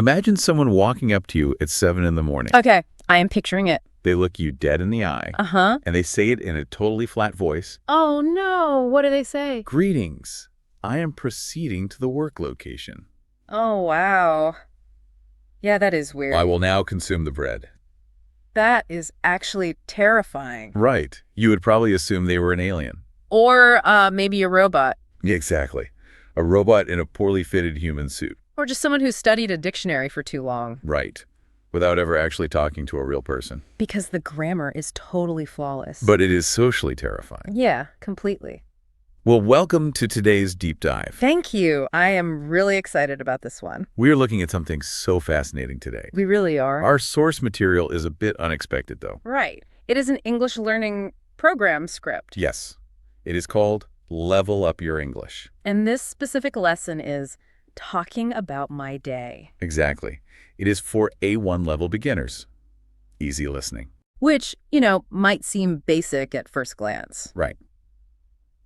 Imagine someone walking up to you at 7 in the morning. Okay, I am picturing it. They look you dead in the eye. Uh-huh. And they say it in a totally flat voice. Oh, no. What do they say? Greetings. I am proceeding to the work location. Oh, wow. Yeah, that is weird. I will now consume the bread. That is actually terrifying. Right. You would probably assume they were an alien. Or maybe a robot. Yeah, exactly. A robot in a poorly fitted human suit. Or just someone who studied a dictionary for too long. Right. Without ever actually talking to a real person. Because the grammar is totally flawless. But it is socially terrifying. Yeah, completely. Well, welcome to today's deep dive. Thank you. I am really excited about this one. We are looking at something so fascinating today. We really are. Our source material is a bit unexpected, though. Right. It is an English learning program script. Yes. It is called Level Up Your English. And this specific lesson is talking about my day. Exactly. It is for A1 level beginners. Easy listening. Which, might seem basic at first glance. Right.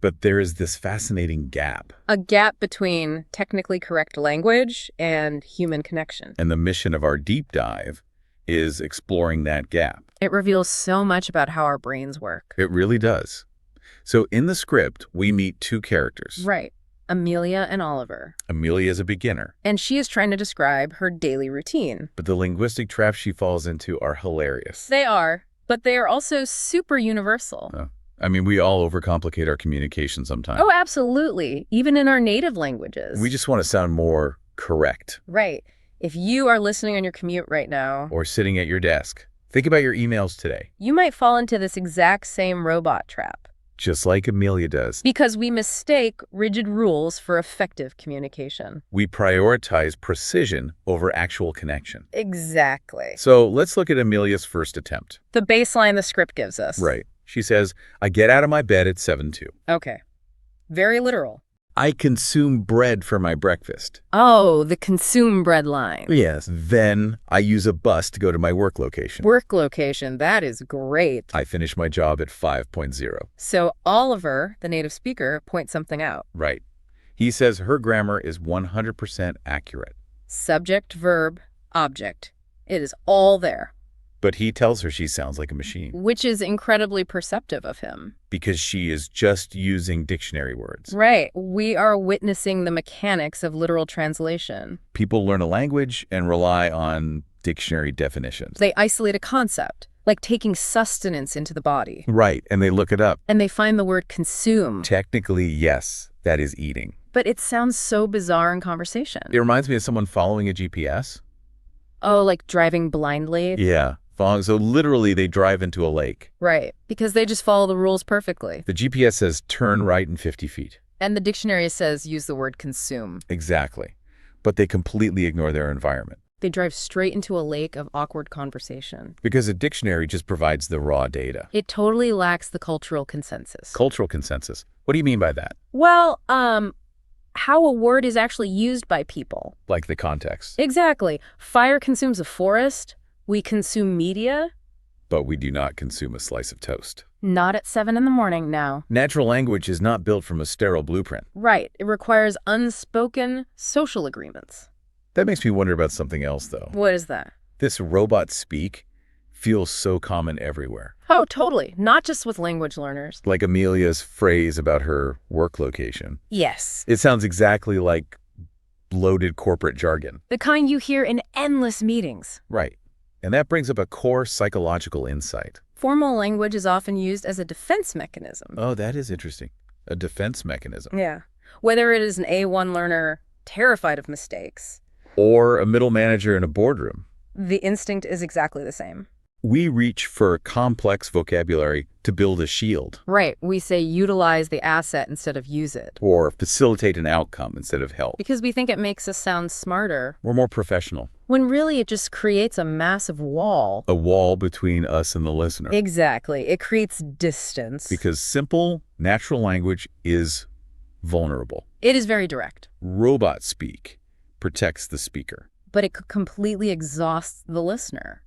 But there is this fascinating gap. A gap between technically correct language and human connection. And the mission of our deep dive is exploring that gap. It reveals so much about how our brains work. It really does. So in the script, we meet two characters. Right. Amelia and Oliver. Amelia is a beginner. And she is trying to describe her daily routine. But the linguistic traps she falls into are hilarious. They are, but they are also super universal. We all overcomplicate our communication sometimes. Oh, absolutely. Even in our native languages. We just want to sound more correct. Right. If you are listening on your commute right now, or sitting at your desk, think about your emails today. You might fall into this exact same robot trap. Just like Amelia does. Because we mistake rigid rules for effective communication. We prioritize precision over actual connection. Exactly. So let's look at Amelia's first attempt. The baseline the script gives us. Right. She says, I get out of my bed at 7:02. Okay. Very literal. I consume bread for my breakfast. Oh, the consume bread line. Yes. Then I use a bus to go to my work location. Work location, that is great. I finish my job at 5:0. So Oliver, the native speaker, points something out. Right. He says her grammar is 100% accurate. Subject, verb, object. It is all there. But he tells her she sounds like a machine. Which is incredibly perceptive of him. Because she is just using dictionary words. Right. We are witnessing the mechanics of literal translation. People learn a language and rely on dictionary definitions. They isolate a concept, like taking sustenance into the body. Right, and they look it up. And they find the word consume. Technically, yes, that is eating. But it sounds so bizarre in conversation. It reminds me of someone following a GPS. Oh, like driving blindly? Yeah. So literally they drive into a lake. Right, because they just follow the rules perfectly. The GPS says turn right in 50 feet. And the dictionary says use the word consume. Exactly. But they completely ignore their environment. They drive straight into a lake of awkward conversation. Because a dictionary just provides the raw data. It totally lacks the cultural consensus. Cultural consensus? What do you mean by that? Well, how a word is actually used by people. Like the context. Exactly. Fire consumes a forest. We consume media. But we do not consume a slice of toast. Not at 7 in the morning now. Natural language is not built from a sterile blueprint. Right. It requires unspoken social agreements. That makes me wonder about something else, though. What is that? This robot speak feels so common everywhere. Oh, totally. Not just with language learners. Like Amelia's phrase about her work location. Yes. It sounds exactly like bloated corporate jargon. The kind you hear in endless meetings. Right. And that brings up a core psychological insight. Formal language is often used as a defense mechanism. Oh, that is interesting. A defense mechanism. Yeah. Whether it is an A1 learner terrified of mistakes. Or a middle manager in a boardroom. The instinct is exactly the same. We reach for complex vocabulary to build a shield. Right. We say utilize the asset instead of use it. Or facilitate an outcome instead of help. Because we think it makes us sound smarter. We're more professional. When really it just creates a massive wall. A wall between us and the listener. Exactly. It creates distance. Because simple, natural language is vulnerable. It is very direct. Robot speak protects the speaker. But it could completely exhaust the listener.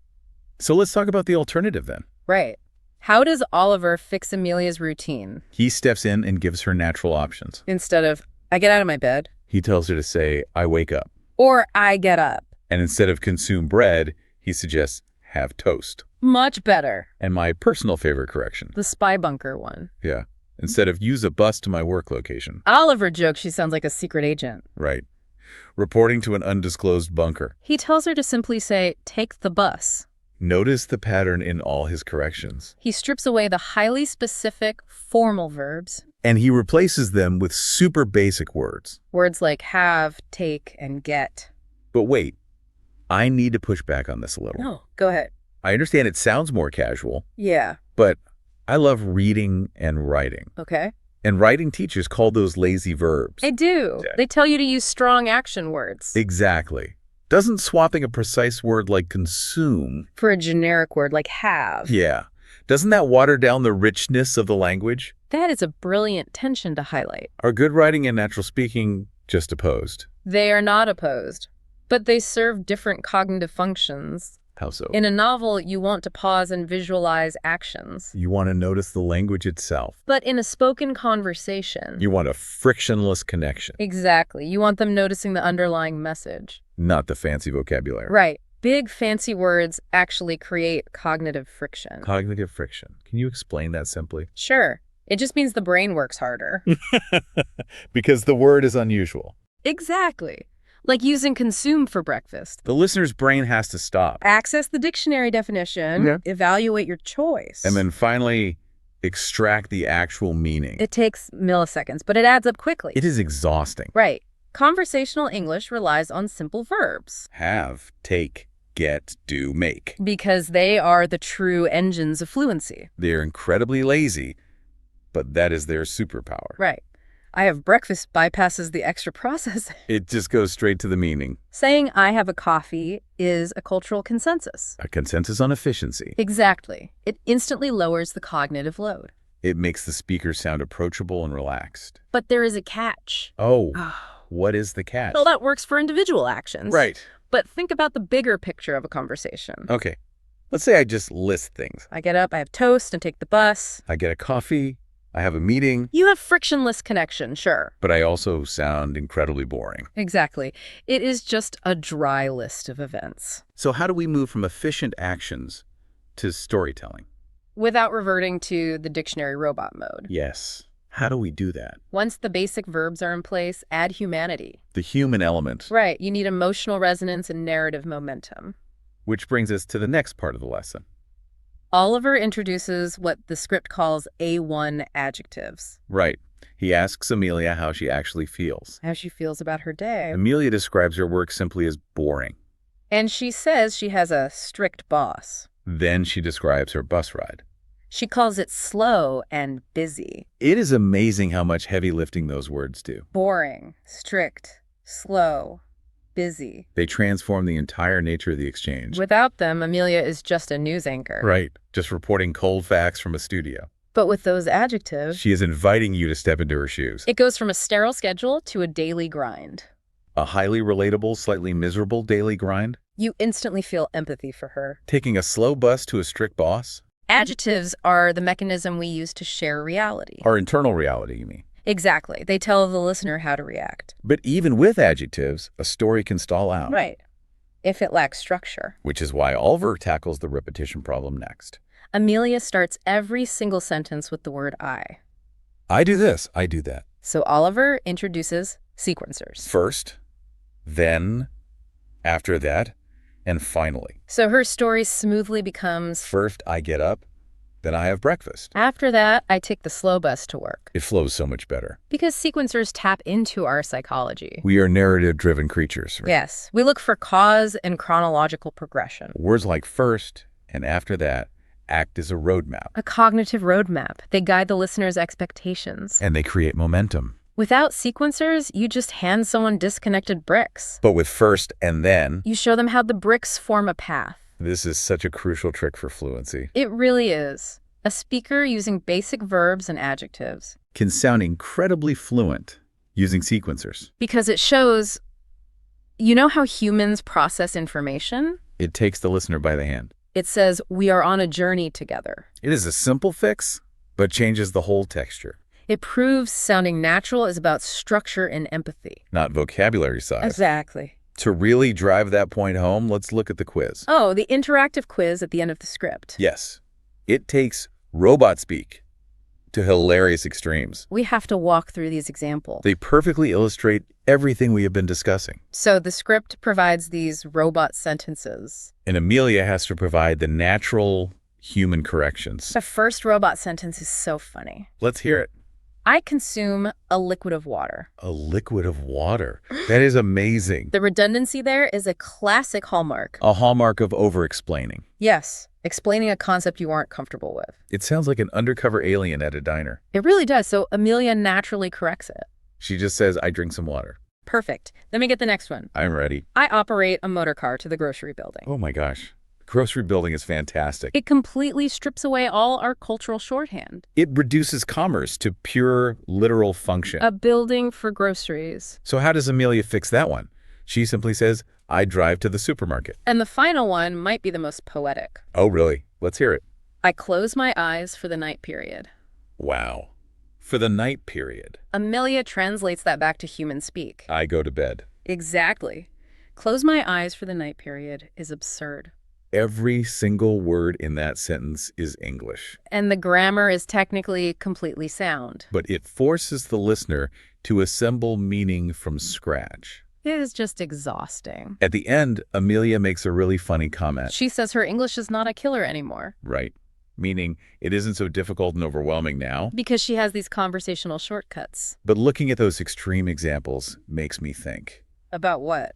So let's talk about the alternative then. Right. How does Oliver fix Amelia's routine? He steps in and gives her natural options. Instead of, I get out of my bed. He tells her to say, I wake up. Or I get up. And instead of consume bread, he suggests have toast. Much better. And my personal favorite correction. The spy bunker one. Yeah. Instead of use a bus to my work location. Oliver jokes she sounds like a secret agent. Right. Reporting to an undisclosed bunker. He tells her to simply say, take the bus. Notice the pattern in all his corrections. He strips away the highly specific, formal verbs. And he replaces them with super basic words. Words like have, take, and get. But wait, I need to push back on this a little. No, go ahead. I understand it sounds more casual, Yeah. but I love reading and writing. Okay. And writing teachers call those lazy verbs. They do. Yeah. They tell you to use strong action words. Exactly. Doesn't swapping a precise word like consume... For a generic word like have. Yeah. Doesn't that water down the richness of the language? That is a brilliant tension to highlight. Are good writing and natural speaking just opposed? They are not opposed, but they serve different cognitive functions. How so? In a novel, you want to pause and visualize actions. You want to notice the language itself. But in a spoken conversation... You want a frictionless connection. Exactly. You want them noticing the underlying message. Not the fancy vocabulary. Right. Big, fancy words actually create cognitive friction. Cognitive friction. Can you explain that simply? Sure. It just means the brain works harder. Because the word is unusual. Exactly. Like using consume for breakfast. The listener's brain has to stop. Access the dictionary definition, Yeah. evaluate your choice. And then finally extract the actual meaning. It takes milliseconds, but it adds up quickly. It is exhausting. Right. Conversational English relies on simple verbs. Have, take, get, do, make. Because they are the true engines of fluency. They're incredibly lazy, but that is their superpower. Right. I have breakfast bypasses the extra processing. It just goes straight to the meaning. Saying I have a coffee is a cultural consensus. A consensus on efficiency. Exactly. It instantly lowers the cognitive load. It makes the speaker sound approachable and relaxed. But there is a catch. Oh, what is the catch? Well, that works for individual actions. Right. But think about the bigger picture of a conversation. Okay. Let's say I just list things. I get up, I have toast, and take the bus. I get a coffee, I have a meeting, You have frictionless connection, sure. but I also sound incredibly boring. Exactly. It is just a dry list of events. So how do we move from efficient actions to storytelling? Without reverting to the dictionary robot mode. Yes. How do we do that? Once the basic verbs are in place, add humanity. The human element. Right. You need emotional resonance and narrative momentum. Which brings us to the next part of the lesson. Oliver introduces what the script calls A1 adjectives. Right. He asks Amelia how she actually feels. How she feels about her day. Amelia describes her work simply as boring. And she says she has a strict boss. Then she describes her bus ride. She calls it slow and busy. It is amazing how much heavy lifting those words do. Boring, strict, slow, busy. They transform the entire nature of the exchange. Without them, Amelia is just a news anchor. Right. Just reporting cold facts from a studio. But with those adjectives, She is inviting you to step into her shoes. it goes from a sterile schedule to a daily grind. A highly relatable, slightly miserable daily grind. You instantly feel empathy for her. Taking a slow bus to a strict boss. Adjectives are the mechanism we use to share reality. Our internal reality, you mean. Exactly. They tell the listener how to react. But even with adjectives, a story can stall out. Right. If it lacks structure. Which is why Oliver tackles the repetition problem next. Amelia starts every single sentence with the word I. I do this, I do that. So Oliver introduces sequencers. First, then, after that, and finally. So her story smoothly becomes, First, I get up, then I have breakfast. after that, I take the slow bus to work. It flows so much better. Because sequencers tap into our psychology. We are narrative-driven creatures. Right? Yes, we look for cause and chronological progression. Words like first and after that act as a roadmap. A cognitive roadmap. They guide the listener's expectations. And they create momentum. Without sequencers, you just hand someone disconnected bricks. But with first and then, You show them how the bricks form a path. this is such a crucial trick for fluency. It really is. A speaker using basic verbs and adjectives. Can sound incredibly fluent using sequencers. Because it shows, you know how humans process information? It takes the listener by the hand. It says, we are on a journey together. It is a simple fix, but changes the whole texture. It proves sounding natural is about structure and empathy. Not vocabulary size. Exactly. To really drive that point home, let's look at the quiz. Oh, the interactive quiz at the end of the script. Yes, it takes robot speak to hilarious extremes. We have to walk through these examples. They perfectly illustrate everything we have been discussing. So the script provides these robot sentences. And Amelia has to provide the natural human corrections. The first robot sentence is so funny. Let's hear it. I consume a liquid of water. A liquid of water. That is amazing. The redundancy there is a classic hallmark. A hallmark of over-explaining. Yes, explaining a concept you aren't comfortable with. It sounds like an undercover alien at a diner. It really does, so Amelia naturally corrects it. She just says, I drink some water. Perfect. Let me get the next one. I'm ready. I operate a motor car to the grocery building. Oh my gosh. Grocery building is fantastic. It completely strips away all our cultural shorthand. It reduces commerce to pure literal function. A building for groceries. So how does Amelia fix that one? She simply says, I drive to the supermarket. And the final one might be the most poetic. Oh, really? Let's hear it. I close my eyes for the night period. Wow. For the night period. Amelia translates that back to human speak. I go to bed. Exactly. Close my eyes for the night period is absurd. Every single word in that sentence is English. And the grammar is technically completely sound. But it forces the listener to assemble meaning from scratch. It is just exhausting. At the end, Amelia makes a really funny comment. She says her English is not a killer anymore. Right. Meaning it isn't so difficult and overwhelming now. Because she has these conversational shortcuts. But looking at those extreme examples makes me think. About what?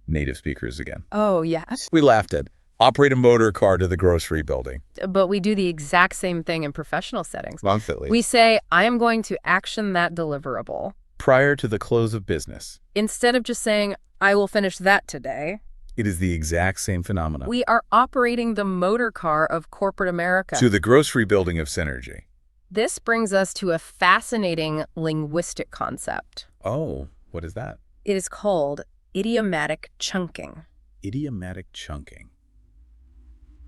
Native speakers again. Oh, yeah. We laughed at operate a motor car to the grocery building. But we do the exact same thing in professional settings. Constantly. We say, I am going to action that deliverable. Prior to the close of business. Instead of just saying, I will finish that today. It is the exact same phenomenon. We are operating the motor car of corporate America. To the grocery building of synergy. This brings us to a fascinating linguistic concept. Oh, what is that? It is called idiomatic chunking. Idiomatic chunking.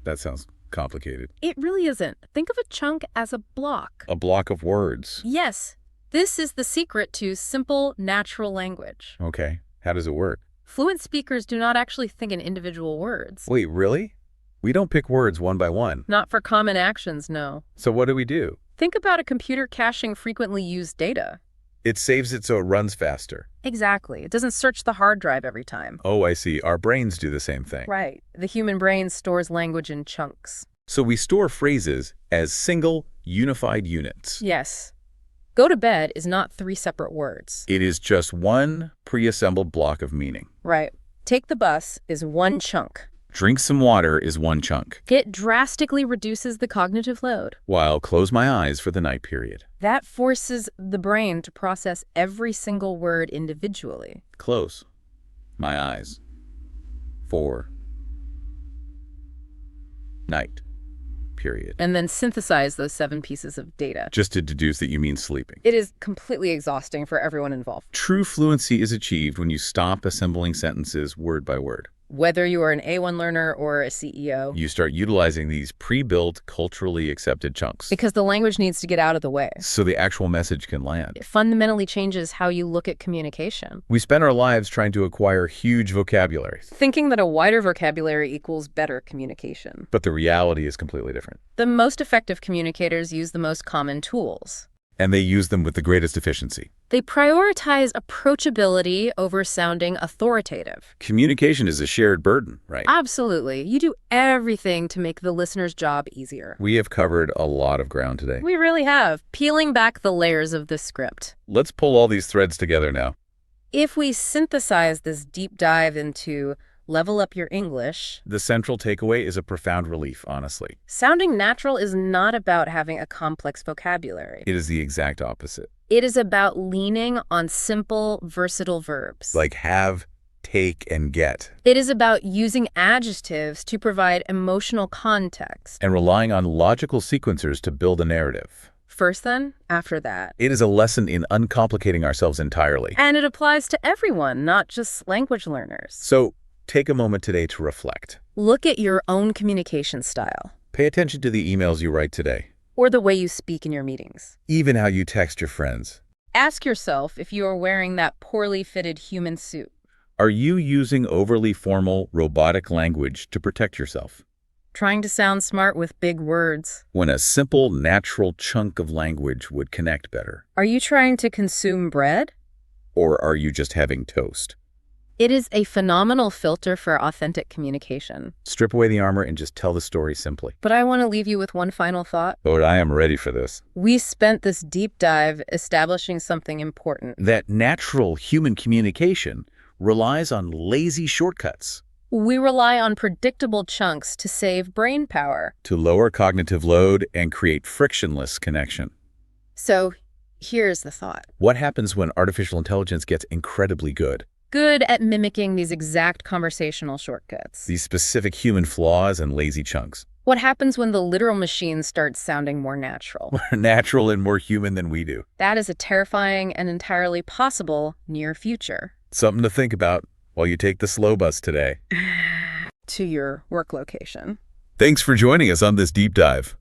That sounds complicated. It really isn't. Think of a chunk as a block. A block of words. Yes. This is the secret to simple, natural language. Okay. How does it work? Fluent speakers do not actually think in individual words. Wait, really? We don't pick words one by one. Not for common actions, no. So what do we do? Think about a computer caching frequently used data. It saves it so it runs faster. Exactly. It doesn't search the hard drive every time. Oh, I see. Our brains do the same thing. Right. The human brain stores language in chunks. So we store phrases as single, unified units. Yes. Go to bed is not 3 separate words. It is just one pre-assembled block of meaning. Right. Take the bus is one chunk. Drink some water is one chunk. It drastically reduces the cognitive load. While close my eyes for the night period. That forces the brain to process every single word individually. Close my eyes for night period. And then synthesize those 7 pieces of data. Just to deduce that you mean sleeping. It is completely exhausting for everyone involved. True fluency is achieved when you stop assembling sentences word by word. Whether you are an A1 learner or a CEO. You start utilizing these pre-built, culturally accepted chunks. Because the language needs to get out of the way. So the actual message can land. It fundamentally changes how you look at communication. We spend our lives trying to acquire huge vocabularies. Thinking that a wider vocabulary equals better communication. But the reality is completely different. The most effective communicators use the most common tools. And they use them with the greatest efficiency. They prioritize approachability over sounding authoritative. Communication is a shared burden, right? Absolutely. You do everything to make the listener's job easier. We have covered a lot of ground today. We really have. Peeling back the layers of this script. Let's pull all these threads together now. If we synthesize this deep dive into level up your English, The central takeaway is a profound relief, honestly. sounding natural is not about having a complex vocabulary. It is the exact opposite. It is about leaning on simple, versatile verbs. Like have, take, and get. It is about using adjectives to provide emotional context. And relying on logical sequencers to build a narrative. First then, after that. It is a lesson in uncomplicating ourselves entirely. And it applies to everyone, not just language learners. So, take a moment today to reflect. Look at your own communication style. Pay attention to the emails you write today. Or the way you speak in your meetings. Even how you text your friends. Ask yourself if you are wearing that poorly fitted human suit. Are you using overly formal, robotic language to protect yourself? Trying to sound smart with big words. When a simple, natural chunk of language would connect better? Are you trying to consume bread? Or are you just having toast? It is a phenomenal filter for authentic communication. Strip away the armor and just tell the story simply. But I want to leave you with one final thought. Oh, I am ready for this. We spent this deep dive establishing something important. That natural human communication relies on lazy shortcuts. We rely on predictable chunks to save brain power. To lower cognitive load and create frictionless connection. So here's the thought. What happens when artificial intelligence gets incredibly good? Good at mimicking these exact conversational shortcuts. These specific human flaws and lazy chunks. What happens when the literal machine starts sounding more natural? More natural and more human than we do. That is a terrifying and entirely possible near future. Something to think about while you take the slow bus today. To your work location. Thanks for joining us on this deep dive.